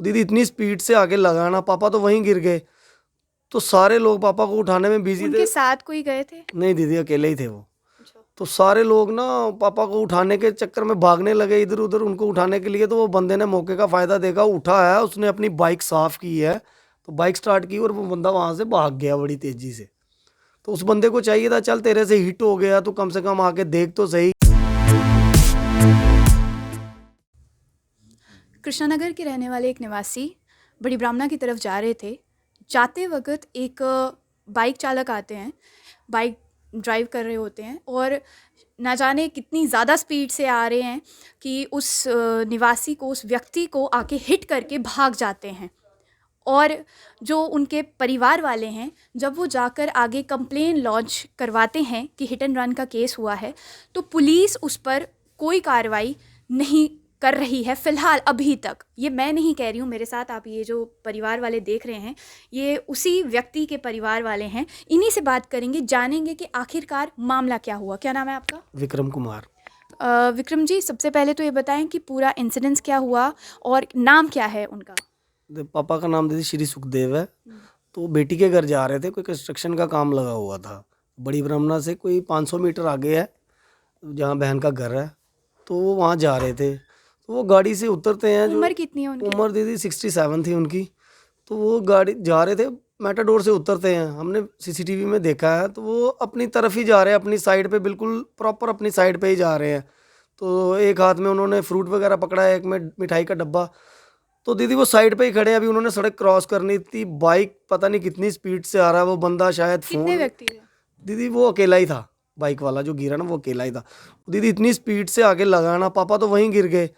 दीदी इतनी स्पीड से आगे लगा ना, पापा तो वहीं गिर गए। तो सारे लोग पापा को उठाने में बिजी थे। उनके साथ कोई गए थे? नहीं दीदी, अकेले ही थे वो। अच्छा। तो सारे लोग ना पापा को उठाने के चक्कर में भागने लगे इधर उधर उनको उठाने के लिए। तो वो बंदे ने मौके का फायदा देखा, उठा है, उसने अपनी बाइक साफ की है, तो बाइक स्टार्ट की और वो बंदा वहां से भाग गया बड़ी तेजी से। तो उस बंदे को चाहिए था, चल तेरे से हिट हो गया तो कम से कम आके देख तो सही। कृष्णानगर के रहने वाले एक निवासी बड़ी ब्राह्मणा की तरफ जा रहे थे। जाते वक्त एक बाइक चालक आते हैं, बाइक ड्राइव कर रहे होते हैं और ना जाने कितनी ज़्यादा स्पीड से आ रहे हैं कि उस निवासी को, उस व्यक्ति को आके हिट करके भाग जाते हैं। और जो उनके परिवार वाले हैं, जब वो जाकर आगे कंप्लेन लॉन्च करवाते हैं कि हिट एंड रन का केस हुआ है, तो पुलिस उस पर कोई कार्रवाई नहीं कर रही है फ़िलहाल अभी तक। ये मैं नहीं कह रही हूँ, मेरे साथ आप ये जो परिवार वाले देख रहे हैं, ये उसी व्यक्ति के परिवार वाले हैं। इन्हीं से बात करेंगे, जानेंगे कि आखिरकार मामला क्या हुआ। क्या नाम है आपका? विक्रम कुमार। विक्रम जी, सबसे पहले तो ये बताएं कि पूरा इंसिडेंस क्या हुआ और नाम क्या है उनका? पापा का नाम दीदी श्री सुखदेव है। तो बेटी के घर जा रहे थे, कोई कंस्ट्रक्शन का काम लगा हुआ था। बड़ी ब्रह्मणा से कोई 500 मीटर आगे है जहाँ बहन का घर है। तो वो वहाँ जा रहे थे, तो वो गाड़ी से उतरते हैं। जो उम्र कितनी है उनकी? उम्र दीदी 67 थी उनकी। तो वो गाड़ी जा रहे थे, मेटाडोर से उतरते हैं, हमने सीसीटीवी में देखा है। तो वो अपनी तरफ ही जा रहे हैं, अपनी साइड पे, बिल्कुल प्रॉपर अपनी साइड पे ही जा रहे हैं। तो एक हाथ में उन्होंने फ्रूट वगैरह पकड़ा है, एक में मिठाई का डब्बा। तो दीदी वो साइड पे ही खड़े हैं, अभी उन्होंने सड़क क्रॉस करनी थी। बाइक पता नहीं कितनी स्पीड से आ रहा है, वो बंदा शायद कितने फोन। व्यक्ति थे? दीदी वो अकेला ही था, बाइक वाला जो गिरा ना वो अकेला ही था। दीदी इतनी स्पीड से आगे लगा ना, पापा तो वहीं गिर गए।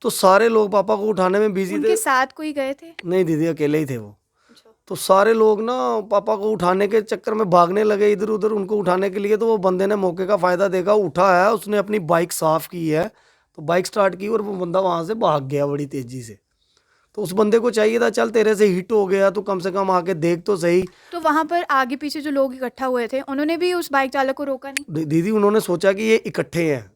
तो सारे लोग पापा को उठाने में बिजी उनके थे। साथ कोई गए थे? नहीं दीदी, अकेले ही थे वो। अच्छा। तो सारे लोग ना पापा को उठाने के चक्कर में भागने लगे इधर उधर उनको उठाने के लिए। तो वो बंदे ने मौके का फायदा देखा, उठा है, उसने अपनी बाइक साफ की है, तो बाइक स्टार्ट की और वो बंदा वहां से भाग गया बड़ी तेजी से। तो उस बंदे को चाहिए था, चल तेरे से हिट हो गया तो कम से कम आके देख तो सही। तो वहां पर आगे पीछे जो लोग इकट्ठा हुए थे, उन्होंने भी उस बाइक चालक को रोका नहीं? दीदी उन्होंने सोचा कि ये इकट्ठे हैं,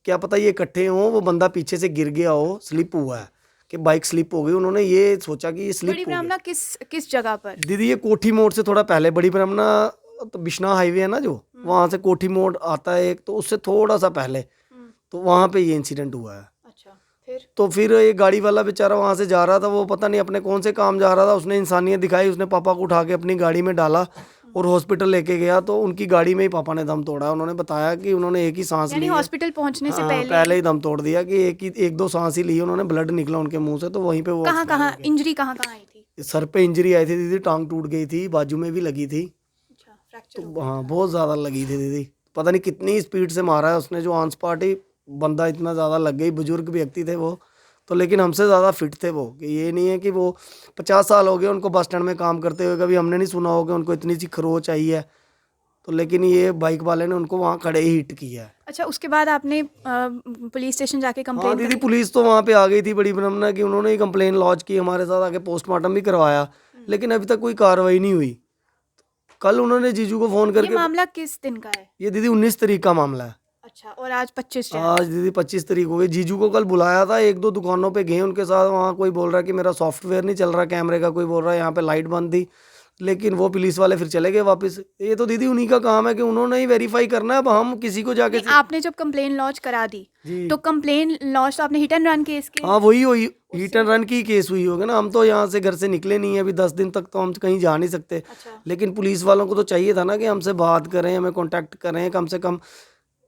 क्या पता ये इकट्ठे हों, वो बंदा पीछे से गिर गया हो, स्लिप हुआ है कि बाइक स्लिप हो गई। उन्होंने ये सोचा कि ये स्लिप बड़ी हो गई। ब्राह्मणा किस किस जगह पर? दीदी ये कोठी मोड़ से थोड़ा पहले, बड़ी ब्रह्मणा तो बिश्ना हाईवे है ना जो, वहां से कोठी मोड़ आता है एक, तो उससे थोड़ा सा पहले। तो वहां पे ये इंसिडेंट हुआ है। अच्छा, फिर? तो फिर ये गाड़ी वाला बेचारा वहां से जा रहा था, वो पता नहीं अपने कौन से काम जा रहा था, उसने इंसानियत दिखाई, उसने पापा को उठा के अपनी गाड़ी में डाला और हॉस्पिटल लेके गया। तो उनकी गाड़ी में ही पापा ने दम तोड़ा। उन्होंने बताया कि उन्होंने एक ही सांस ली यानी है। हॉस्पिटल पहुंचने से हाँ, पहले पहले ही दम तोड़ दिया कि एक दो सांस ही ली, उन्होंने ब्लड निकला उनके मुंह से, तो वहीं पे वो कहाँ एक्सपायर कहाँ हो गए। इंजरी कहाँ कहाँ आई थी? सर पे इंजरी आई थी दीदी, टांग टूट गई थी, बाजू में भी लगी थी। अच्छा, फ्रैक्चर हो तो गया हाँ था। बहुत ज़्यादा लगी थी दीदी, पता नहीं कितनी स्पीड से मारा है उसने, जो ऑन स्पॉट ही बंदा इतना ज़्यादा लग गई। बुजुर्ग व्यक्ति थे वो तो, लेकिन हमसे ज़्यादा फिट थे वो, कि ये नहीं है कि वो 50 साल हो गए उनको बस स्टैंड में काम करते हुए, कभी हमने नहीं सुना होगा उनको इतनी सी खरोच आई है। तो लेकिन ये बाइक वाले ने उनको वहाँ खड़े ही हिट किया है। अच्छा, उसके बाद आपने पुलिस स्टेशन जाके हाँ कंप्लेन दीदी, करी? पुलिस तो वहाँ पे आ गई थी बड़ी ब्रह्मणा की, उन्होंने ही कंप्लेन लॉन्च की, हमारे साथ आके पोस्टमार्टम भी करवाया, लेकिन अभी तक कोई कार्रवाई नहीं हुई। कल उन्होंने जीजू को फ़ोन ये करके, मामला किस दिन का है? ये दीदी 19 तारीख का मामला है। अच्छा, और आज 25 है। आज दीदी 25 तारीख हो गई। जीजू को कल बुलाया था, एक दो दुकानों पे गए उनके साथ, वहाँ कोई बोल रहा है कि मेरा सॉफ्टवेयर नहीं चल रहा कैमरे का, कोई बोल रहा है यहाँ पे लाइट बंद थी, लेकिन वो पुलिस वाले फिर चले गए वापस। ये तो दीदी उन्हीं का काम है कि उन्होंने ही वेरीफाई करना है, अब हम किसी को जाके नहीं, आपने जब कंप्लेन लॉन्च करा दी, जी। तो कंप्लेन लॉन्च तो आपने हिट एंड रन केस के? हाँ वही हुई, हिट एंड रन की केस हुई होगी ना। हम तो यहाँ से घर से निकले नहीं है अभी 10 दिन तक, तो हम कहीं जा नहीं सकते। अच्छा। लेकिन पुलिस वालों को तो चाहिए था ना कि हमसे बात करें, हमें कांटेक्ट करें, कम से कम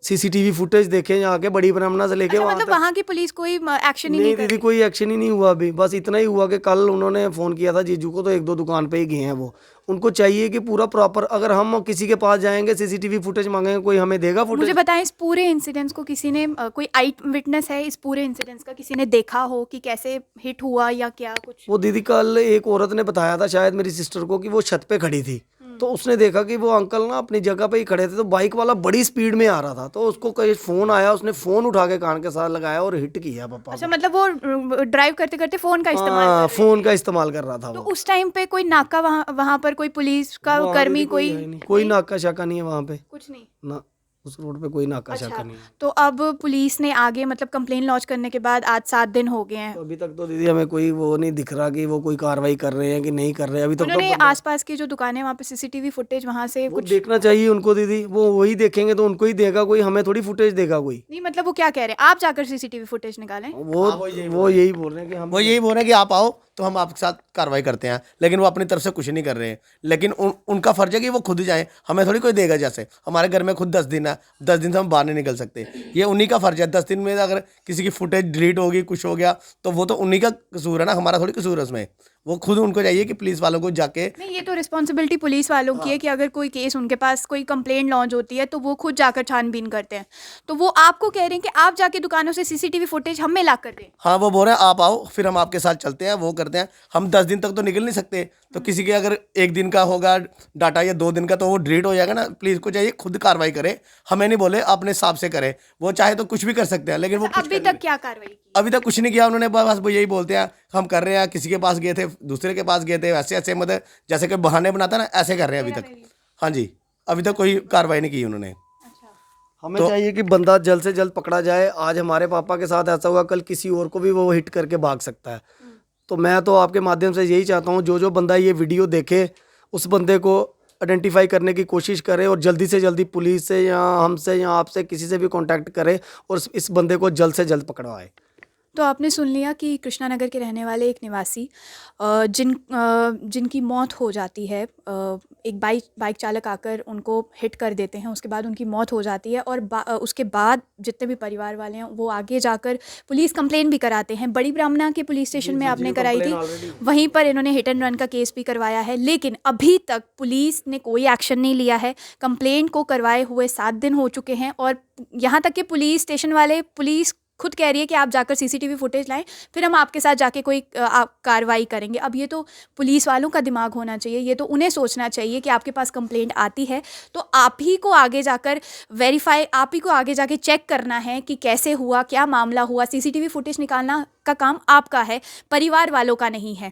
सीसीटीवी फुटेज देखें यहाँ के बड़ी ब्रह्मणा से लेके अच्छा, वहाँ मतलब तक। वहाँ की पुलिस कोई एक्शन ही नहीं नहीं दीदी, करी? कोई एक्शन ही नहीं हुआ अभी। बस इतना ही हुआ कि कल उन्होंने फ़ोन किया था जीजू को, तो एक दो दुकान पे ही गए हैं वो। उनको चाहिए कि पूरा प्रॉपर, अगर हम किसी के पास जाएंगे सीसीटीवी फुटेज मांगेंगे, कोई हमें देगा मुझे फुटेज? बताएं, इस पूरे इंसिडेंट्स को किसी ने कोई आई विटनेस है इस पूरे इंसिडेंट्स का? किसी ने देखा हो कि कैसे हिट हुआ या क्या कुछ? वो दीदी कल एक औरत ने बताया था शायद मेरी सिस्टर को कि वो छत पे खड़ी थी, तो उसने देखा कि वो अंकल ना अपनी जगह पे ही खड़े थे, तो बाइक वाला बड़ी स्पीड में आ रहा था, तो उसको कहीं फ़ोन आया, उसने फ़ोन उठा के कान के साथ लगाया और हिट किया पापा अच्छा, को। मतलब वो ड्राइव करते करते फोन का इस्तेमाल कर हाँ, रहे फ़ोन थे। का इस्तेमाल कर रहा था तो वो। उस टाइम पे कोई नाका वहाँ वहाँ पर कोई पुलिस का वहाँ कर्मी दीदी कोई है नहीं, कोई नाका शाका नहीं है वहाँ पे कुछ नहीं? ना, उस रोड पे कोई नाका शाका अच्छा, नहीं है। तो अब पुलिस ने आगे मतलब कंप्लेन लॉन्च करने के बाद आज 7 दिन हो गए हैं। तो अभी तक तो दीदी हमें कोई वो नहीं दिख रहा कि वो कोई कार्रवाई कर रहे हैं कि नहीं कर रहे हैं। अभी तक तो उन्होंने बंदा आसपास की जो दुकानें वहाँ पे सीसीटीवी फुटेज वहाँ से वो कुछ देखना चाहिए उनको दीदी, वो वही देखेंगे तो उनको ही देगा कोई, हमें थोड़ी फुटेज देगा कोई। नहीं, मतलब वो क्या कह रहे हैं, आप जाकर सीसीटीवी फुटेज निकालें। वो वो यही बोल रहे हैं कि हम वो यही बोल रहे हैं कि आप आओ तो हम आपके साथ कार्रवाई करते हैं, लेकिन वो अपनी तरफ से कुछ नहीं कर रहे हैं। लेकिन उनका फर्ज है कि वो खुद ही जाए, हमें थोड़ी कोई देगा। जैसे हमारे घर में खुद 10 दिन है, 10 दिन से हम बाहर नहीं निकल सकते, ये उन्हीं का फर्ज है। 10 दिन में अगर किसी की फुटेज डिलीट होगी, कुछ हो गया, तो वो तो उन्हीं का कसूर है ना, हमारा थोड़ी कसूर है उसमें। वो खुद उनको चाहिए कि पुलिस वालों को जाके नहीं, ये तो रिस्पॉन्सिबिलिटी पुलिस वालों की है कि अगर कोई केस उनके पास कोई कंप्लेंट लॉन्च होती है तो वो खुद जाकर छानबीन करते हैं। तो वो आपको कह रहे हैं कि आप जाके दुकानों से सीसीटीवी फुटेज हमें ला कर दें। हाँ, वो बोल रहे हैं आप आओ, फिर हम आपके साथ चलते हैं, वो करते हैं। हम 10 दिन तक तो निकल नहीं सकते, तो किसी के अगर 1 दिन का होगा डाटा या 2 दिन का तो वो डिलीट हो जाएगा ना। पुलिस को चाहिए खुद कार्रवाई करे, हमें नहीं बोले अपने हिसाब से करे। वो चाहे तो कुछ भी कर सकते हैं, लेकिन वो कुछ अभी तक क्या कार्रवाई की? अभी तक कुछ नहीं किया उन्होंने। बस वो यही बोलते हैं हम कर रहे हैं, किसी के पास गए थे, दूसरे के पास गए थे, ऐसे ऐसे मतलब जैसे कोई बहाने बनाता ना, ऐसे कर रहे हैं अभी तक। हाँ जी, अभी तक कोई कार्रवाई नहीं की उन्होंने। हमें चाहिए कि बंदा जल्द से जल्द पकड़ा जाए। आज हमारे पापा के साथ ऐसा हुआ, कल किसी और को भी वो हिट करके भाग सकता है। तो मैं तो आपके माध्यम से यही चाहता हूँ, जो जो बंदा ये वीडियो देखे उस बंदे को आइडेंटिफाई करने की कोशिश करे और जल्दी से जल्दी पुलिस से या हमसे या आपसे किसी से भी कांटेक्ट करे और इस बंदे को जल्द से जल्द पकड़वाए। तो आपने सुन लिया कि कृष्णा नगर के रहने वाले एक निवासी जिनकी मौत हो जाती है, एक बाइक चालक आकर उनको हिट कर देते हैं, उसके बाद उनकी मौत हो जाती है और उसके बाद जितने भी परिवार वाले हैं वो आगे जाकर पुलिस कंप्लेन भी कराते हैं। बड़ी ब्राह्मणा के पुलिस स्टेशन में आपने कराई थी, वहीं पर इन्होंने हिट एंड रन का केस भी करवाया है, लेकिन अभी तक पुलिस ने कोई एक्शन नहीं लिया है। कंप्लेंट को करवाए हुए 7 दिन हो चुके हैं और यहाँ तक कि पुलिस स्टेशन वाले, पुलिस खुद कह रही है कि आप जाकर सीसीटीवी फुटेज लाएं, फिर हम आपके साथ जाके कोई कार्रवाई करेंगे। अब ये तो पुलिस वालों का दिमाग होना चाहिए, ये तो उन्हें सोचना चाहिए कि आपके पास कंप्लेंट आती है तो आप ही को आगे जाकर वेरीफाई, आप ही को आगे जाके चेक करना है कि कैसे हुआ, क्या मामला हुआ। सीसीटीवी फुटेज निकालना का काम आपका है, परिवार वालों का नहीं है।